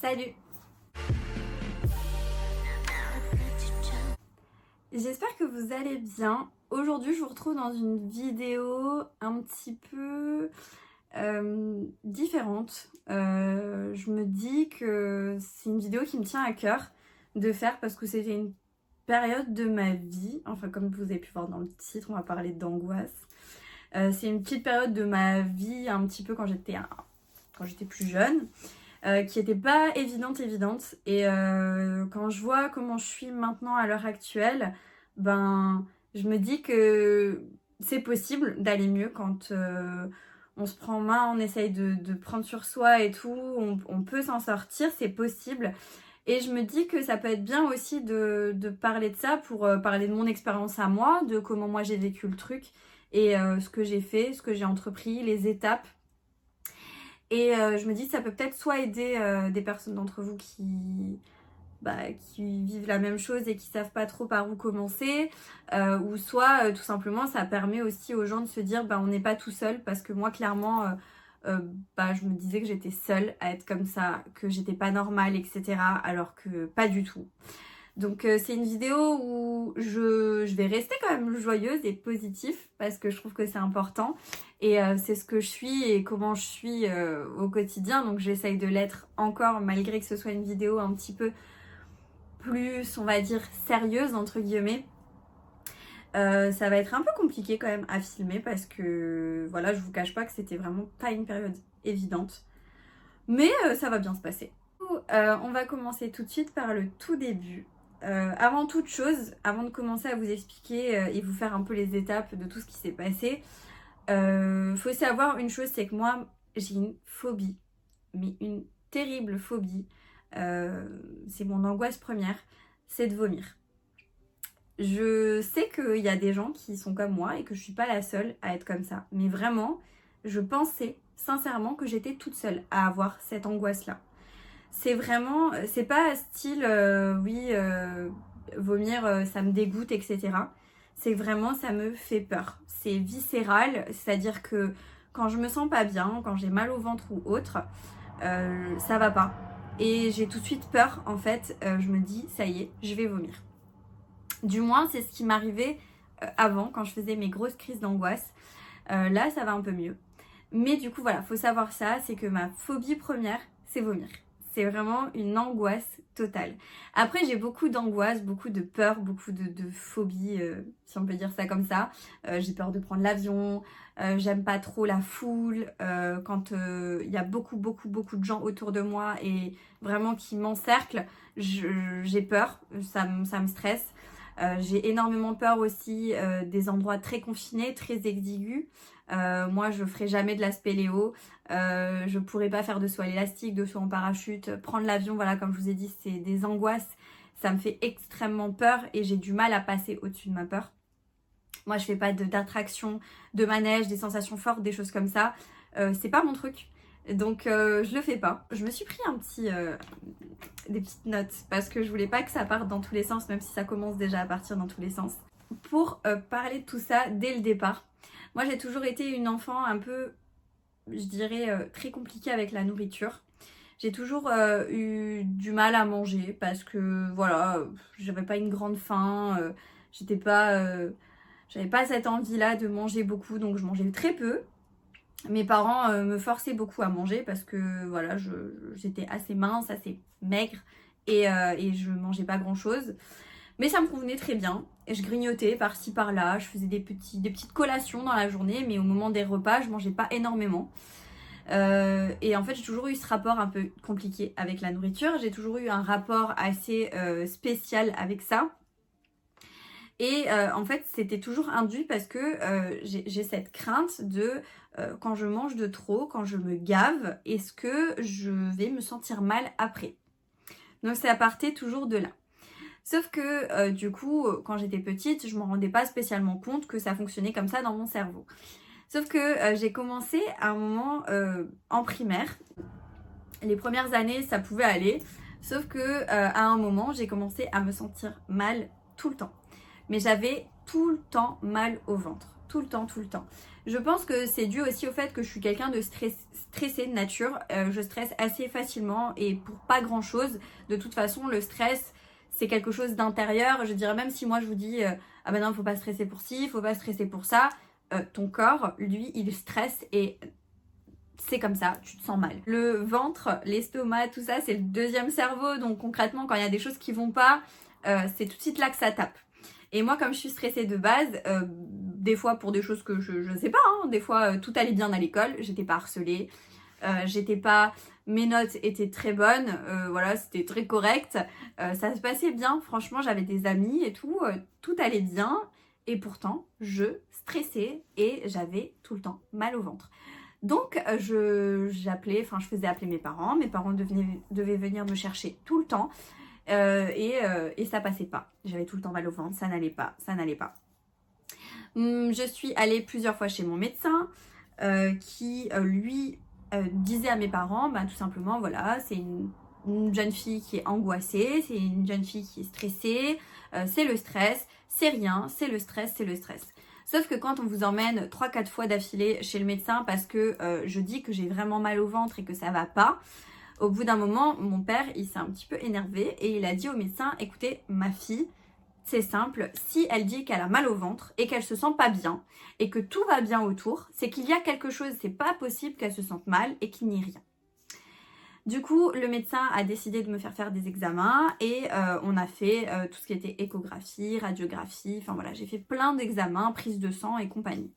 Salut! J'espère que vous allez bien. Aujourd'hui, je vous retrouve dans une vidéo un petit peu différente. Je me dis que c'est une vidéo qui me tient à cœur de faire parce que c'était une période de ma vie. Enfin, comme vous avez pu voir dans le titre, on va parler d'angoisse. C'est une petite période de ma vie, un petit peu quand j'étais plus jeune. Qui n'était pas évidente. Et quand je vois comment je suis maintenant à l'heure actuelle, ben, je me dis que c'est possible d'aller mieux quand on se prend en main, on essaye de prendre sur soi et tout, on peut s'en sortir, c'est possible. Et je me dis que ça peut être bien aussi de parler de ça pour parler de mon expérience à moi, de comment moi j'ai vécu le truc et ce que j'ai fait, ce que j'ai entrepris, les étapes. Et je me dis que ça peut peut-être soit aider des personnes d'entre vous qui vivent la même chose et qui savent pas trop par où commencer, ou soit tout simplement ça permet aussi aux gens de se dire on n'est pas tout seul, parce que moi clairement je me disais que j'étais seule à être comme ça, que j'étais pas normale, etc. alors que pas du tout. Donc c'est une vidéo où je vais rester quand même joyeuse et positive parce que je trouve que c'est important et c'est ce que je suis et comment je suis au quotidien, donc j'essaye de l'être encore malgré que ce soit une vidéo un petit peu plus, on va dire, sérieuse entre guillemets. Ça va être un peu compliqué quand même à filmer parce que voilà, je vous cache pas que c'était vraiment pas une période évidente, mais ça va bien se passer. On va commencer tout de suite par le tout début. Avant toute chose, avant de commencer à vous expliquer et vous faire un peu les étapes de tout ce qui s'est passé, faut savoir une chose, c'est que moi j'ai une phobie, mais une terrible phobie, c'est mon angoisse première, c'est de vomir. Je sais qu'il y a des gens qui sont comme moi et que je suis pas la seule à être comme ça, mais vraiment, je pensais sincèrement que j'étais toute seule à avoir cette angoisse-là. C'est vraiment, c'est pas style vomir ça me dégoûte, etc. C'est vraiment, ça me fait peur. C'est viscéral, c'est-à-dire que quand je me sens pas bien, quand j'ai mal au ventre ou autre, ça va pas. Et j'ai tout de suite peur, en fait, je me dis, ça y est, je vais vomir. Du moins, c'est ce qui m'arrivait avant, quand je faisais mes grosses crises d'angoisse. Là, ça va un peu mieux. Mais du coup, voilà, faut savoir ça, c'est que ma phobie première, c'est vomir. C'est vraiment une angoisse totale. Après, j'ai beaucoup d'angoisse, beaucoup de peur, beaucoup de phobie, si on peut dire ça comme ça. J'ai peur de prendre l'avion, j'aime pas trop la foule, quand il y a beaucoup de gens autour de moi et vraiment qui m'encerclent, j'ai peur, ça me stresse. J'ai énormément peur aussi des endroits très confinés, très exigus. Moi, je ferai jamais de la spéléo. Je pourrais pas faire de saut à l'élastique, de saut en parachute, prendre l'avion. Voilà, comme je vous ai dit, c'est des angoisses. Ça me fait extrêmement peur et j'ai du mal à passer au-dessus de ma peur. Moi, je fais pas d'attraction, de manège, des sensations fortes, des choses comme ça. C'est pas mon truc. Donc, je le fais pas. Je me suis pris des petites notes parce que je voulais pas que ça parte dans tous les sens, même si ça commence déjà à partir dans tous les sens. Pour parler de tout ça dès le départ, moi j'ai toujours été une enfant un peu, je dirais, très compliquée avec la nourriture. J'ai toujours eu du mal à manger parce que voilà, j'avais pas une grande faim, j'avais pas cette envie-là de manger beaucoup, donc je mangeais très peu. Mes parents me forçaient beaucoup à manger parce que voilà, j'étais assez mince, assez maigre et je mangeais pas grand chose. Mais ça me convenait très bien. Et je grignotais par-ci par-là, je faisais des petites collations dans la journée, mais au moment des repas, je mangeais pas énormément. Et en fait, j'ai toujours eu ce rapport un peu compliqué avec la nourriture. J'ai toujours eu un rapport assez spécial avec ça. Et en fait, c'était toujours induit parce que j'ai cette crainte de quand je mange de trop, quand je me gave, est-ce que je vais me sentir mal après? Donc ça partait toujours de là. Sauf que du coup, quand j'étais petite, je ne me rendais pas spécialement compte que ça fonctionnait comme ça dans mon cerveau. Sauf que j'ai commencé à un moment en primaire. Les premières années, ça pouvait aller. Sauf que à un moment, j'ai commencé à me sentir mal tout le temps. Mais j'avais tout le temps mal au ventre. Tout le temps. Je pense que c'est dû aussi au fait que je suis quelqu'un de stressé de nature. Je stresse assez facilement et pour pas grand chose. De toute façon, le stress, c'est quelque chose d'intérieur. Je dirais même si moi je vous dis ah ben non, faut pas stresser pour ci, faut pas stresser pour ça. Ton corps, lui, il stresse et c'est comme ça, tu te sens mal. Le ventre, l'estomac, tout ça, c'est le deuxième cerveau. Donc concrètement, quand il y a des choses qui vont pas, c'est tout de suite là que ça tape. Et moi, comme je suis stressée de base, des fois pour des choses que je sais pas, hein, des fois tout allait bien à l'école, j'étais pas harcelée, mes notes étaient très bonnes, voilà, c'était très correct, ça se passait bien, franchement, j'avais des amis et tout, tout allait bien, et pourtant, je stressais et j'avais tout le temps mal au ventre. Donc, je faisais appeler mes parents devaient venir me chercher tout le temps, et ça passait pas. J'avais tout le temps mal au ventre, ça n'allait pas. Je suis allée plusieurs fois chez mon médecin qui, lui, disait à mes parents, bah, tout simplement, voilà, c'est une jeune fille qui est angoissée, c'est une jeune fille qui est stressée, c'est le stress, c'est rien, c'est le stress. Sauf que quand on vous emmène 3-4 fois d'affilée chez le médecin parce que je dis que j'ai vraiment mal au ventre et que ça va pas, au bout d'un moment, mon père, il s'est un petit peu énervé et il a dit au médecin, écoutez, ma fille, c'est simple, si elle dit qu'elle a mal au ventre et qu'elle se sent pas bien et que tout va bien autour, c'est qu'il y a quelque chose, c'est pas possible qu'elle se sente mal et qu'il n'y ait rien. Du coup, le médecin a décidé de me faire des examens et on a fait tout ce qui était échographie, radiographie, enfin voilà, j'ai fait plein d'examens, prise de sang et compagnie.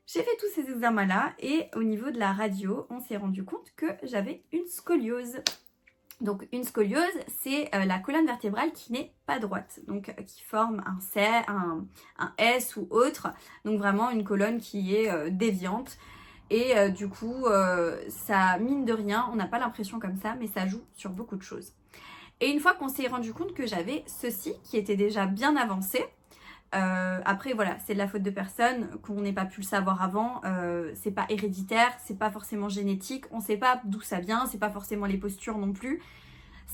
J'ai fait tous ces examens-là et au niveau de la radio, on s'est rendu compte que j'avais une scoliose. Donc une scoliose, c'est la colonne vertébrale qui n'est pas droite, donc qui forme un S ou autre, donc vraiment une colonne qui est déviante. Et du coup, ça, mine de rien, on n'a pas l'impression comme ça, mais ça joue sur beaucoup de choses. Et une fois qu'on s'est rendu compte que j'avais ceci, qui était déjà bien avancé, après voilà, c'est de la faute de personne, qu'on n'ait pas pu le savoir avant, c'est pas héréditaire, c'est pas forcément génétique, on sait pas d'où ça vient, c'est pas forcément les postures non plus.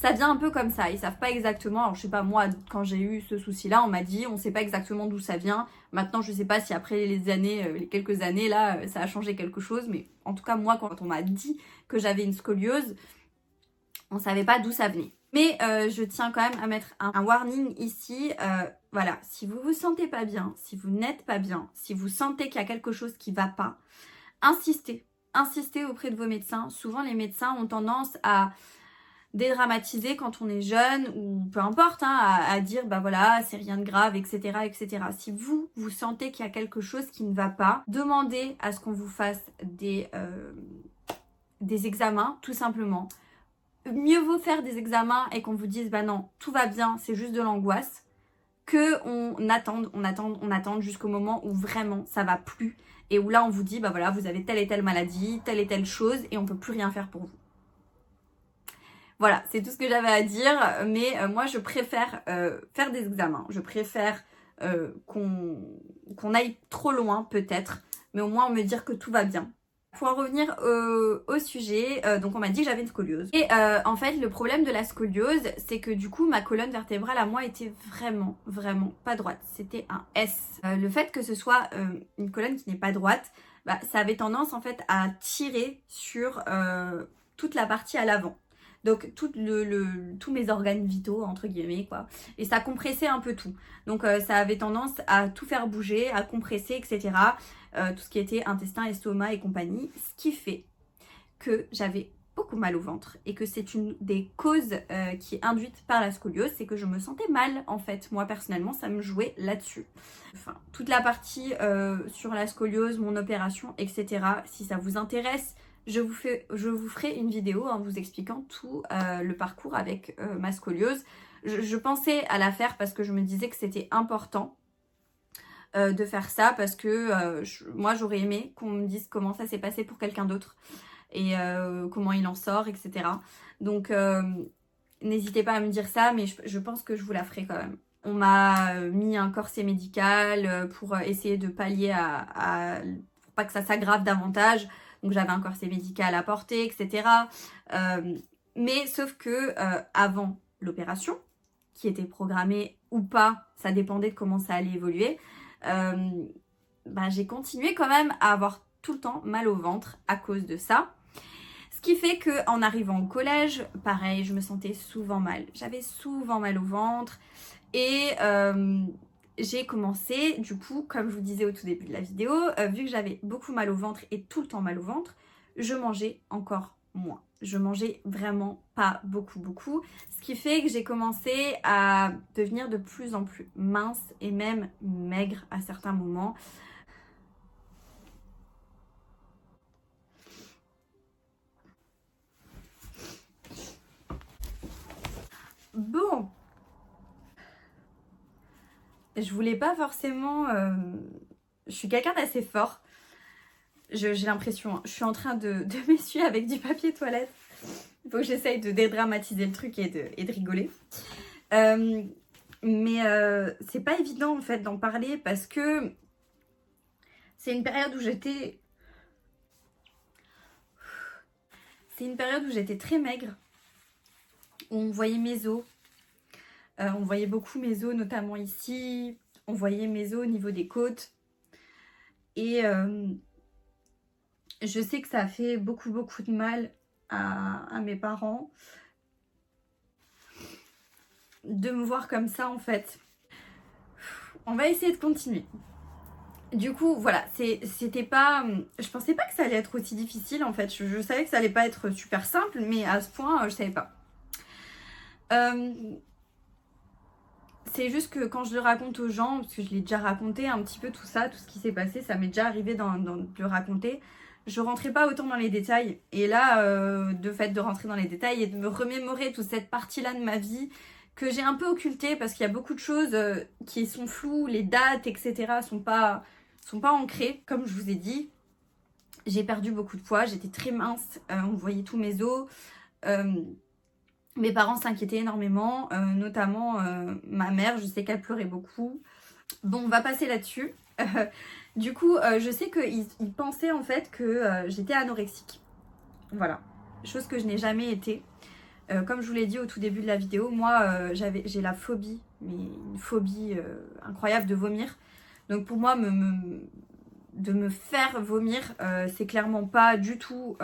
Ça vient un peu comme ça, ils savent pas exactement, alors je sais pas, moi quand j'ai eu ce souci là, on m'a dit on sait pas exactement d'où ça vient. Maintenant je sais pas si après les quelques années là, ça a changé quelque chose, mais en tout cas moi quand on m'a dit que j'avais une scoliose, on savait pas d'où ça venait. Mais je tiens quand même à mettre un warning ici, voilà, si vous vous sentez pas bien, si vous n'êtes pas bien, si vous sentez qu'il y a quelque chose qui va pas, insistez auprès de vos médecins. Souvent les médecins ont tendance à dédramatiser quand on est jeune ou peu importe, hein, à dire bah voilà c'est rien de grave, etc. Si vous sentez qu'il y a quelque chose qui ne va pas, demandez à ce qu'on vous fasse des examens tout simplement. Mieux vaut faire des examens et qu'on vous dise bah non tout va bien, c'est juste de l'angoisse, que on attende jusqu'au moment où vraiment ça va plus et où là on vous dit bah voilà vous avez telle et telle maladie, telle et telle chose et on peut plus rien faire pour vous. Voilà, c'est tout ce que j'avais à dire, mais moi je préfère faire des examens, je préfère qu'on aille trop loin peut-être, mais au moins me dire que tout va bien. Pour en revenir au sujet, donc on m'a dit que j'avais une scoliose. Et en fait le problème de la scoliose, c'est que du coup ma colonne vertébrale à moi était vraiment pas droite, c'était un S. Le fait que ce soit une colonne qui n'est pas droite, bah, ça avait tendance en fait à tirer sur toute la partie à l'avant. Donc tous mes organes vitaux entre guillemets quoi, et ça compressait un peu tout, donc ça avait tendance à tout faire bouger, à compresser etc, tout ce qui était intestin, estomac et compagnie, ce qui fait que j'avais beaucoup mal au ventre et que c'est une des causes qui est induite par la scoliose, c'est que je me sentais mal en fait, moi personnellement ça me jouait là-dessus. Enfin toute la partie sur la scoliose, mon opération etc, si ça vous intéresse, je vous ferai une vidéo en vous expliquant tout le parcours avec ma scoliose. Je pensais à la faire parce que je me disais que c'était important de faire ça parce que moi j'aurais aimé qu'on me dise comment ça s'est passé pour quelqu'un d'autre et comment il en sort, etc. Donc n'hésitez pas à me dire ça, mais je pense que je vous la ferai quand même. On m'a mis un corset médical pour essayer de pallier pour pas que ça s'aggrave davantage. Donc j'avais un corset médical à porter, etc. Mais sauf que avant l'opération, qui était programmée ou pas, ça dépendait de comment ça allait évoluer, j'ai continué quand même à avoir tout le temps mal au ventre à cause de ça. Ce qui fait qu'en arrivant au collège, pareil, je me sentais souvent mal. J'avais souvent mal au ventre et j'ai commencé, du coup, comme je vous disais au tout début de la vidéo, vu que j'avais beaucoup mal au ventre et tout le temps mal au ventre, je mangeais encore moins. Je mangeais vraiment pas beaucoup. Ce qui fait que j'ai commencé à devenir de plus en plus mince et même maigre à certains moments. Bon, je voulais pas forcément... Je suis quelqu'un d'assez fort. J'ai l'impression, je suis en train de m'essuyer avec du papier toilette. Il faut que j'essaye de dédramatiser le truc et de rigoler. Mais c'est pas évident en fait d'en parler parce que c'est une période où j'étais... C'est une période où j'étais très maigre. Où on voyait mes os. On voyait beaucoup mes os, notamment ici. On voyait mes os au niveau des côtes. Et je sais que ça a fait beaucoup de mal à mes parents de me voir comme ça en fait. On va essayer de continuer. Du coup, voilà, c'était pas... Je pensais pas que ça allait être aussi difficile en fait. Je savais que ça allait pas être super simple, mais à ce point, je savais pas. C'est juste que quand je le raconte aux gens, parce que je l'ai déjà raconté un petit peu tout ça, tout ce qui s'est passé, ça m'est déjà arrivé de le raconter, je rentrais pas autant dans les détails. Et là, de fait de rentrer dans les détails et de me remémorer toute cette partie-là de ma vie que j'ai un peu occultée parce qu'il y a beaucoup de choses qui sont floues, les dates, etc. sont pas ancrées. Comme je vous ai dit, j'ai perdu beaucoup de poids, j'étais très mince, on voyait tous mes os. Mes parents s'inquiétaient énormément, notamment ma mère, je sais qu'elle pleurait beaucoup. Bon, on va passer là-dessus. Du coup, je sais qu'ils pensaient en fait que j'étais anorexique. Voilà, chose que je n'ai jamais été. Comme je vous l'ai dit au tout début de la vidéo, moi j'ai la phobie, mais une phobie incroyable de vomir. Donc pour moi, de me faire vomir, c'est clairement pas du tout...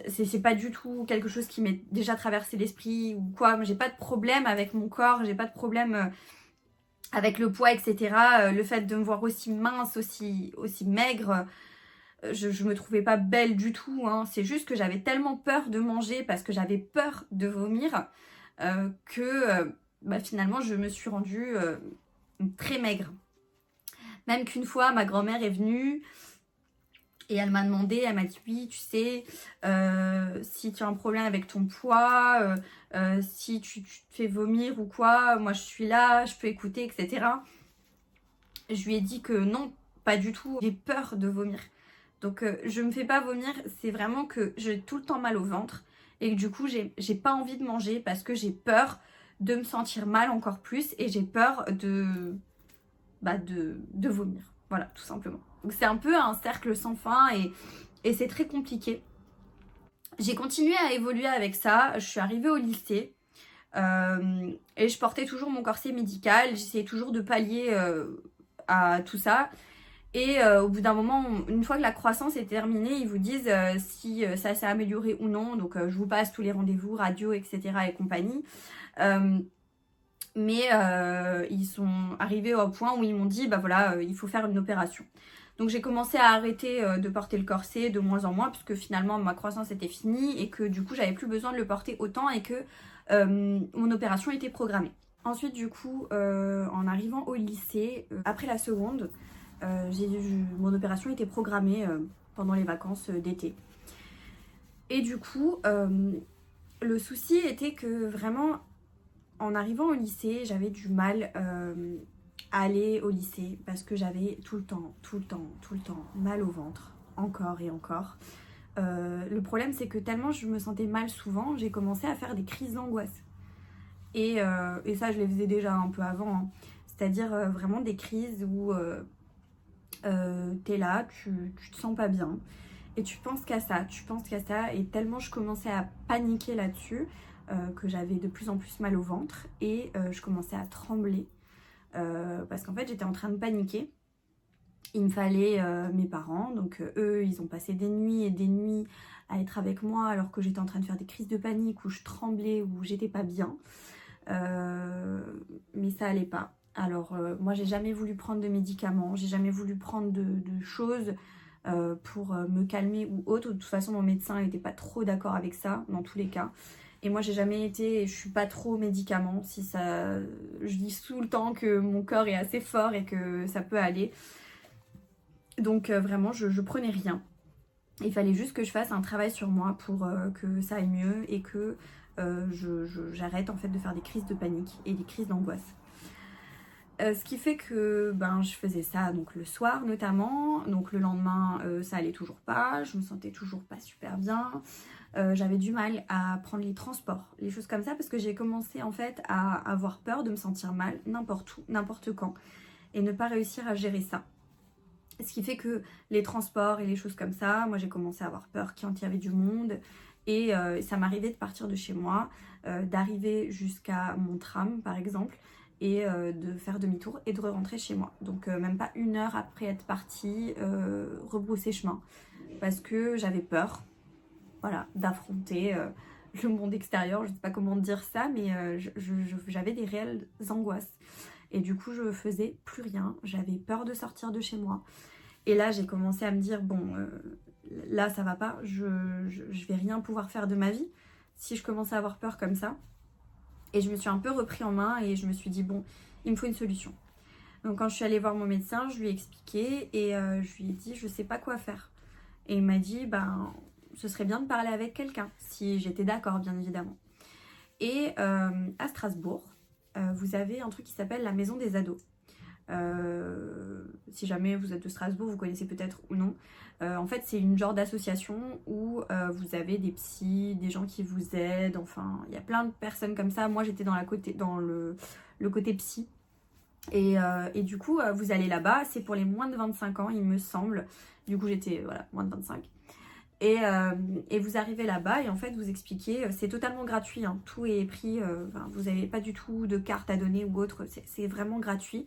c'est pas du tout quelque chose qui m'est déjà traversé l'esprit ou quoi. J'ai pas de problème avec mon corps, j'ai pas de problème avec le poids, etc. Le fait de me voir aussi mince, aussi maigre, je me trouvais pas belle du tout. Hein. C'est juste que j'avais tellement peur de manger parce que j'avais peur de vomir que finalement je me suis rendue très maigre. Même qu'une fois, ma grand-mère est venue... Et elle m'a demandé, elle m'a dit oui, tu sais, si tu as un problème avec ton poids, si tu te fais vomir ou quoi, moi je suis là, je peux écouter, etc. Je lui ai dit que non, pas du tout, j'ai peur de vomir. Donc je me fais pas vomir, c'est vraiment que j'ai tout le temps mal au ventre et que du coup j'ai pas envie de manger parce que j'ai peur de me sentir mal encore plus et j'ai peur de vomir. Voilà, tout simplement. Donc c'est un peu un cercle sans fin et c'est très compliqué. J'ai continué à évoluer avec ça. Je suis arrivée au lycée et je portais toujours mon corset médical. J'essayais toujours de pallier à tout ça. Et au bout d'un moment, une fois que la croissance est terminée, ils vous disent si ça s'est amélioré ou non. Donc je vous passe tous les rendez-vous, radio, etc. et compagnie. Mais ils sont arrivés au point où ils m'ont dit bah voilà, il faut faire une opération. Donc j'ai commencé à arrêter de porter le corset de moins en moins puisque finalement ma croissance était finie et que du coup j'avais plus besoin de le porter autant et que mon opération était programmée. Ensuite du coup en arrivant au lycée, après la seconde, mon opération était programmée pendant les vacances d'été. Et du coup le souci était que vraiment en arrivant au lycée j'avais du mal aller au lycée parce que j'avais tout le temps mal au ventre, encore et encore. Le problème c'est que tellement je me sentais mal souvent, j'ai commencé à faire des crises d'angoisse. Et ça je les faisais déjà un peu avant, hein. C'est-à-dire vraiment des crises où t'es là, tu te sens pas bien et tu penses qu'à ça, et tellement je commençais à paniquer là-dessus que j'avais de plus en plus mal au ventre et je commençais à trembler. Parce qu'en fait j'étais en train de paniquer il me fallait mes parents, donc eux ils ont passé des nuits et des nuits à être avec moi alors que j'étais en train de faire des crises de panique, où je tremblais, où j'étais pas bien. Mais ça allait pas. Alors moi j'ai jamais voulu prendre de médicaments, j'ai jamais voulu prendre de choses pour me calmer ou autre. De toute façon mon médecin n'était pas trop d'accord avec ça dans tous les cas. Et moi j'ai jamais été, je suis pas trop médicament. Si ça, je dis tout le temps que mon corps est assez fort et que ça peut aller. Donc vraiment je prenais rien. Il fallait juste que je fasse un travail sur moi pour que ça aille mieux et que j'arrête en fait de faire des crises de panique et des crises d'angoisse. Ce qui fait que je faisais ça donc le soir notamment, donc le lendemain ça allait toujours pas, je me sentais toujours pas super bien, j'avais du mal à prendre les transports, les choses comme ça, parce que j'ai commencé en fait à avoir peur de me sentir mal n'importe où, n'importe quand, et ne pas réussir à gérer ça. Ce qui fait que les transports et les choses comme ça, moi j'ai commencé à avoir peur quand il y avait du monde, et ça m'arrivait de partir de chez moi, d'arriver jusqu'à mon tram par exemple, et de faire demi-tour et de rentrer chez moi. Donc même pas 1 heure après être partie, rebrousser chemin, parce que j'avais peur, voilà, d'affronter le monde extérieur, je sais pas comment dire ça, mais j'avais des réelles angoisses. Et du coup je faisais plus rien, j'avais peur de sortir de chez moi. Et là j'ai commencé à me dire, bon, là ça va pas, je vais rien pouvoir faire de ma vie si je commence à avoir peur comme ça. Et je me suis un peu repris en main et je me suis dit, bon, il me faut une solution. Donc quand je suis allée voir mon médecin, je lui ai expliqué et je lui ai dit, je sais pas quoi faire. Et il m'a dit, ce serait bien de parler avec quelqu'un, si j'étais d'accord bien évidemment. Et à Strasbourg, vous avez un truc qui s'appelle la maison des ados. Si jamais vous êtes de Strasbourg, vous connaissez peut-être ou non. En fait, c'est une genre d'association où vous avez des psys, des gens qui vous aident. Enfin, il y a plein de personnes comme ça. Moi, j'étais dans le côté psy. Et du coup, vous allez là-bas. C'est pour les moins de 25 ans, il me semble. Du coup, j'étais voilà, moins de 25. Et vous arrivez là-bas et en fait vous expliquez, c'est totalement gratuit, hein, tout est pris, vous n'avez pas du tout de carte à donner ou autre, c'est vraiment gratuit.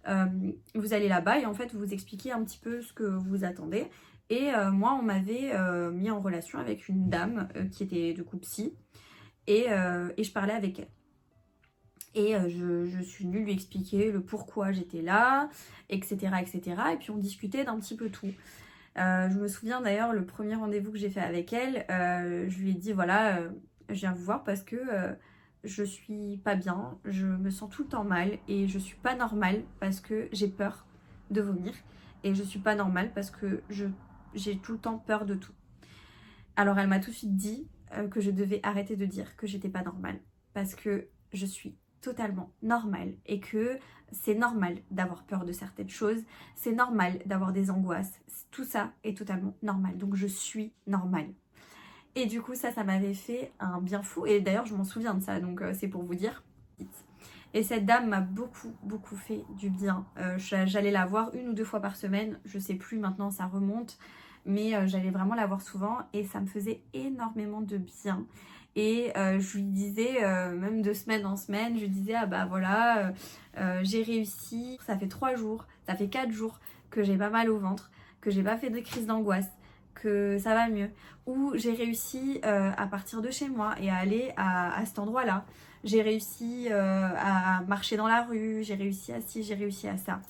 Vous allez là-bas et en fait vous expliquez un petit peu ce que vous attendez. Et moi on m'avait mis en relation avec une dame qui était du coup psy, et je parlais avec elle. Et je suis venue lui expliquer le pourquoi j'étais là, etc., etc. Et puis on discutait d'un petit peu tout. Je me souviens d'ailleurs, le premier rendez-vous que j'ai fait avec elle, je lui ai dit voilà, je viens vous voir parce que je suis pas bien, je me sens tout le temps mal et je suis pas normale parce que j'ai peur de vomir, et je suis pas normale parce que j'ai tout le temps peur de tout. Alors elle m'a tout de suite dit que je devais arrêter de dire que j'étais pas normale, parce que je suis totalement normale et que c'est normal d'avoir peur de certaines choses, c'est normal d'avoir des angoisses, tout ça est totalement normal, donc je suis normale. Et du coup ça m'avait fait un bien fou, et d'ailleurs je m'en souviens de ça, donc c'est pour vous dire. Et cette dame m'a beaucoup fait du bien. J'allais la voir 1 ou 2 fois par semaine, je sais plus maintenant, ça remonte, mais j'allais vraiment la voir souvent et ça me faisait énormément de bien. Et je lui disais, même de semaine en semaine, je lui disais, ah bah voilà, j'ai réussi, ça fait 3 jours, ça fait 4 jours que j'ai pas mal au ventre, que j'ai pas fait de crise d'angoisse, que ça va mieux, ou j'ai réussi à partir de chez moi et à aller à cet endroit-là, j'ai réussi à marcher dans la rue, j'ai réussi à ci, j'ai réussi à ça.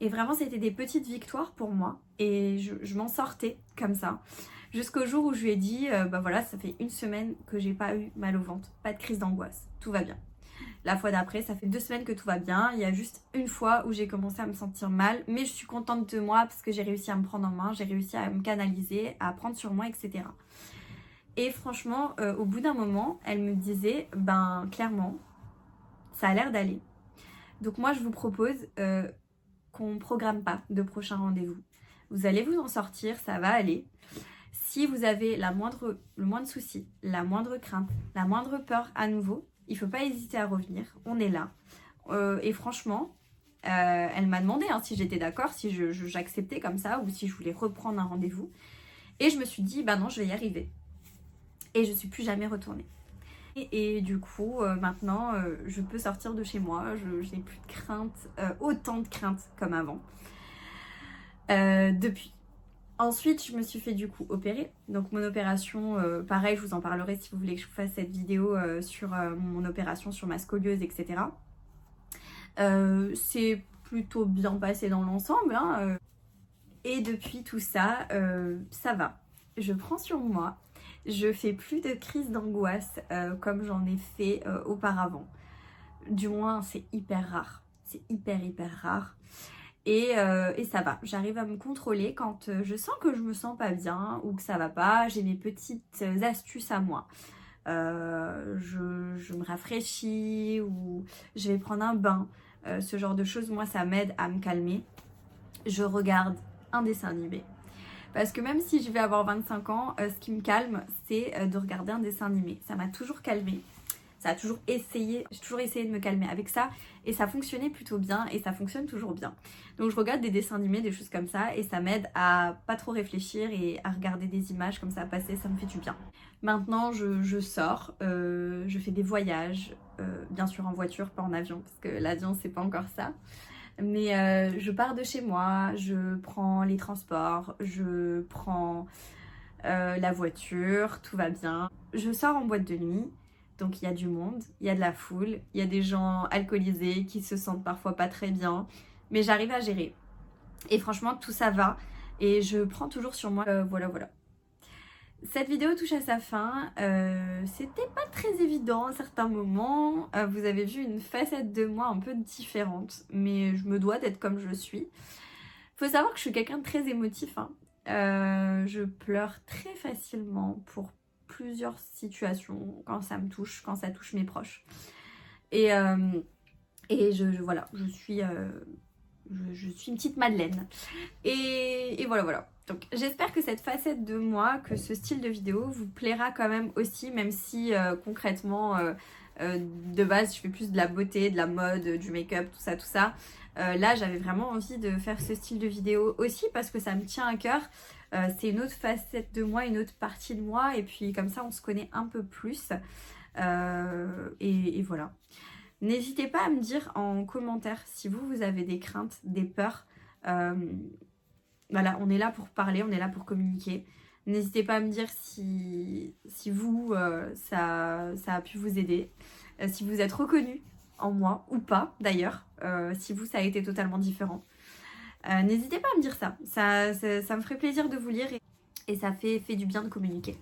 Et vraiment c'était des petites victoires pour moi, et je m'en sortais comme ça. Jusqu'au jour où je lui ai dit, bah voilà, ça fait 1 semaine que j'ai pas eu mal au ventre, pas de crise d'angoisse, tout va bien. La fois d'après, ça fait 2 semaines que tout va bien, il y a juste une fois où j'ai commencé à me sentir mal, mais je suis contente de moi parce que j'ai réussi à me prendre en main, j'ai réussi à me canaliser, à prendre sur moi, etc. Et franchement, au bout d'un moment, elle me disait, clairement, ça a l'air d'aller. Donc moi, je vous propose qu'on ne programme pas de prochain rendez-vous. Vous allez vous en sortir, ça va aller. Si vous avez le moindre souci, la moindre crainte, la moindre peur à nouveau, il ne faut pas hésiter à revenir, on est là. Et franchement, elle m'a demandé si j'étais d'accord, si j'acceptais comme ça, ou si je voulais reprendre un rendez-vous. Et je me suis dit, non, je vais y arriver. Et je ne suis plus jamais retournée. Et du coup, maintenant, je peux sortir de chez moi, je n'ai plus de crainte, autant de crainte comme avant. depuis. Ensuite, je me suis fait du coup opérer. Donc mon opération, pareil, je vous en parlerai si vous voulez que je vous fasse cette vidéo sur mon opération, sur ma scoliose, etc. C'est plutôt bien passé dans l'ensemble, hein. Et depuis tout ça, ça va. Je prends sur moi. Je fais plus de crises d'angoisse comme j'en ai fait auparavant. Du moins, c'est hyper rare. C'est hyper rare. Et ça va, j'arrive à me contrôler quand je sens que je me sens pas bien ou que ça va pas. J'ai mes petites astuces à moi. Je me rafraîchis ou je vais prendre un bain. Ce genre de choses, moi, ça m'aide à me calmer. Je regarde un dessin animé. Parce que même si je vais avoir 25 ans, ce qui me calme, c'est de regarder un dessin animé. Ça m'a toujours calmée. J'ai toujours essayé de me calmer avec ça et ça fonctionnait plutôt bien et ça fonctionne toujours bien. Donc je regarde des dessins animés, des choses comme ça et ça m'aide à pas trop réfléchir et à regarder des images comme ça passer, ça me fait du bien. Maintenant je sors, je fais des voyages, bien sûr en voiture, pas en avion parce que l'avion c'est pas encore ça. Mais je pars de chez moi, je prends les transports, je prends la voiture, tout va bien. Je sors en boîte de nuit. Donc il y a du monde, il y a de la foule, il y a des gens alcoolisés qui se sentent parfois pas très bien, mais j'arrive à gérer. Et franchement, tout ça va et je prends toujours sur moi. Voilà. Cette vidéo touche à sa fin. C'était pas très évident à certains moments. Vous avez vu une facette de moi un peu différente, mais je me dois d'être comme je suis. Faut savoir que je suis quelqu'un de très émotif, hein. Je pleure très facilement pour plusieurs situations quand ça me touche, quand ça touche mes proches. Et voilà, je suis une petite Madeleine. Et voilà. Donc j'espère que cette facette de moi, que ce style de vidéo vous plaira quand même aussi, même si concrètement de base je fais plus de la beauté, de la mode, du make-up, tout ça. Là j'avais vraiment envie de faire ce style de vidéo aussi parce que ça me tient à cœur. C'est une autre facette de moi, une autre partie de moi et puis comme ça on se connaît un peu plus et voilà. N'hésitez pas à me dire en commentaire si vous avez des craintes, des peurs. Voilà, on est là pour parler, on est là pour communiquer. N'hésitez pas à me dire si vous, ça a pu vous aider, si vous êtes reconnu en moi ou pas d'ailleurs, si vous ça a été totalement différent. N'hésitez pas à me dire ça. Ça me ferait plaisir de vous lire et ça fait du bien de communiquer.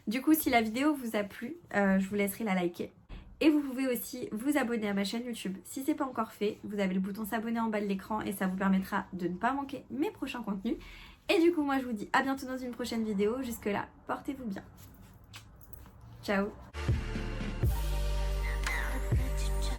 Du coup, si la vidéo vous a plu, je vous laisserai la liker. Et vous pouvez aussi vous abonner à ma chaîne YouTube si ce n'est pas encore fait. Vous avez le bouton s'abonner en bas de l'écran et ça vous permettra de ne pas manquer mes prochains contenus. Et du coup, moi je vous dis à bientôt dans une prochaine vidéo. Jusque là, portez-vous bien. Ciao.